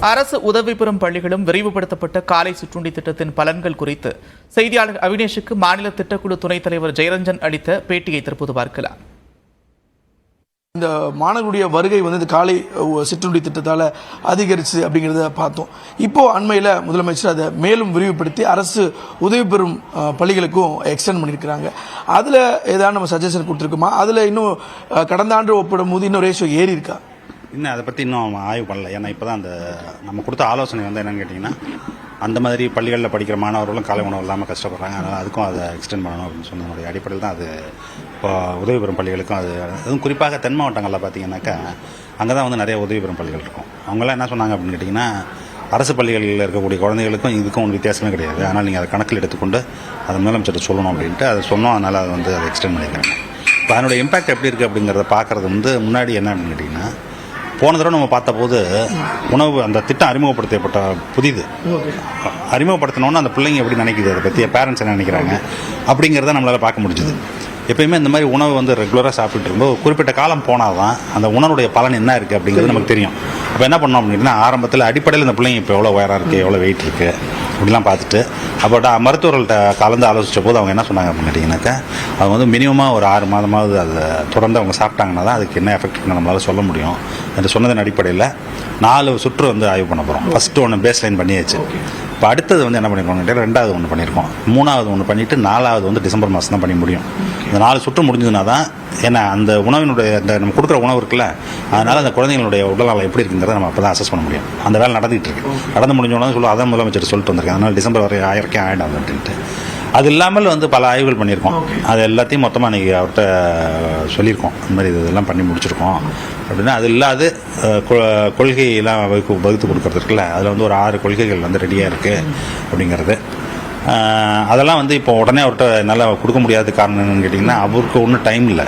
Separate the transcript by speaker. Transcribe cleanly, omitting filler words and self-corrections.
Speaker 1: அரசு உதவி பெறும் பள்ளிகளும் விரிவுபடுத்தப்பட்ட காலை சிற்றுண்டி திட்டத்தின் பலன்கள் குறித்து செய்தியாளர் அவினேஷுக்கு மாநில திட்டக்குழு துணைத் தலைவர் ஜெயரஞ்சன் அளித்த பேட்டியை தற்போது பார்க்கலாம்.
Speaker 2: இந்த மாணவர்களுடைய வருகை இந்த காலை சிற்றுண்டி திட்டத்தால் அதிகரிச்சு அப்படிங்கிறத பார்த்தோம். இப்போ அண்மையில் முதலமைச்சர் அதை மேலும் விரிவுபடுத்தி அரசு உதவி பெறும் பள்ளிகளுக்கும் எக்ஸ்டெண்ட் பண்ணியிருக்கிறாங்க. அதில் ஏதாவது நம்ம சஜஷன் கொடுத்துருக்குமா? அதில் இன்னும் கடந்த ஆண்டு ஒப்பிடும் போது இன்னும் ரேஷியோ ஏறி இருக்கா?
Speaker 3: இன்னும் அதை பற்றி இன்னும் ஆய்வு பண்ணல. ஏன்னா இப்போ தான் அந்த நம்ம கொடுத்த ஆலோசனை என்னென்னு கேட்டிங்கன்னா, அந்த மாதிரி பள்ளிகளில் படிக்கிற மாணவர்களும் காலை உணவு இல்லாமல் கஷ்டப்படுறாங்க. அதனால் அதுக்கும் அதை எக்ஸ்டெண்ட் பண்ணணும் அப்படின்னு சொன்னதனுடைய அடிப்படையில் தான் அது இப்போ உதவி பெறும் பள்ளிகளுக்கும் அதுவும் குறிப்பாக தென் மாவட்டங்களில் பார்த்தீங்கன்னாக்கா அங்கே தான் நிறைய உதவி பெறும் பள்ளிகள் இருக்கும். அவங்களாம் என்ன சொன்னாங்க அப்படின்னு கேட்டிங்கன்னா, அரசு பள்ளிகளில் இருக்கக்கூடிய குழந்தைகளுக்கும் இதுக்கும் ஒரு வித்தியாசமே கிடையாது. ஆனால் நீங்கள் அதை கணக்கில் எடுத்துக்கொண்டு அதை முதலமைச்சர் சொல்லணும் அப்படின்ட்டு அதை சொன்னோம். அதனால் அதை எக்ஸ்டெண்ட் பண்ணிக்கிறாங்க. இப்போ அதனுடைய இம்பாக்ட் எப்படி இருக்குது அப்படிங்கிறத பார்க்குறது முன்னாடி என்ன அப்படின்னு கேட்டிங்கன்னா, போன தடவை நம்ம பார்த்தபோது உணவு அந்த திட்டம் அறிமுகப்படுத்தப்பட்ட புதிது அறிமுகப்படுத்தினோன்னு அந்த பிள்ளைங்க எப்படி நினைக்குது, அதை பற்றி பேரண்ட்ஸ் என்ன நினைக்கிறாங்க அப்படிங்கிறத நம்மளால் பார்க்க முடிஞ்சுது. எப்பயுமே இந்த மாதிரி உணவு ரெகுலராக சாப்பிட்டு இருக்கும்போது குறிப்பிட்ட காலம் போனால் தான் அந்த உணவுடைய பலன் என்ன இருக்குது அப்படிங்கிறது நமக்கு தெரியும். அப்போ என்ன பண்ணோம் அப்படின்னா, ஆரம்பத்தில் அடிப்படையில் இந்த பிள்ளைங்க இப்போ எவ்வளோ உயரம் இருக்குது, எவ்வளோ வெயிட் இருக்குது அப்படிலாம் பார்த்துட்டு அப்போ மருத்துவர்கள்ட்ட கலந்து ஆலோசித்த போது அவங்க என்ன சொன்னாங்க அப்படின்னு கேட்டிங்கனாக்கா, அவங்க மினிமமாக ஒரு 6 மாதமாவது அதை தொடர்ந்து அவங்க சாப்பிட்டாங்கன்னா தான் அதுக்கு என்ன எஃபெக்ட் இருக்குன்னு நம்மளால் சொல்ல முடியும் என்று சொன்னதன் அடிப்படையில் 4 சுற்று ஆய்வு பண்ண போகிறோம். ஃபஸ்ட்டு ஒன்று பேஸ் லைன் பண்ணியாச்சு. இப்போ அடுத்தது என்ன பண்ணியிருக்கோம், 2வது ஒன்று பண்ணியிருக்கோம், 3வது ஒன்று பண்ணிவிட்டு 4வது டிசம்பர் மாதம் தான் பண்ணி முடியும். இந்த 4 சுற்று முடிஞ்சதுனா தான் ஏன்னா அந்த உணவினுடைய நம்ம கொடுக்குற உணவு இருக்குல்ல, அதனால் அந்த குழந்தைங்களுடைய உடல்நலம் எப்படி இருக்குங்கிறத நம்ம அப்போ தான் அசஸ் பண்ண முடியும். அந்த வேலை நடந்துகிட்டு இருக்கு. நடந்து முடிஞ்சோன்னு அதான் முதலமைச்சர் சொல்லிட்டு வந்திருக்கேன். அதனால் டிசம்பர் வரை ஆயிடும் அப்படின்ட்டு. அது இல்லாமல் பல ஆய்வுகள் பண்ணியிருக்கோம். அது எல்லாத்தையும் மொத்தமாக அன்றைக்கி அவர்கிட்ட சொல்லியிருக்கோம். இந்த மாதிரி இதெல்லாம் பண்ணி முடிச்சிருக்கோம் அப்படின்னா, அது இல்லாது கொள்கையெல்லாம் வகுத்து கொடுக்கறது இருக்குல்ல, அதில் ஒரு 6 கொள்கைகள் ரெடியாக இருக்குது அப்படிங்கிறது. அதெல்லாம் இப்போ உடனே அவர்கிட்ட என்னால் கொடுக்க முடியாத காரணம் என்னன்னு கேட்டிங்கன்னா, அவருக்கு ஒன்றும் டைம் இல்லை.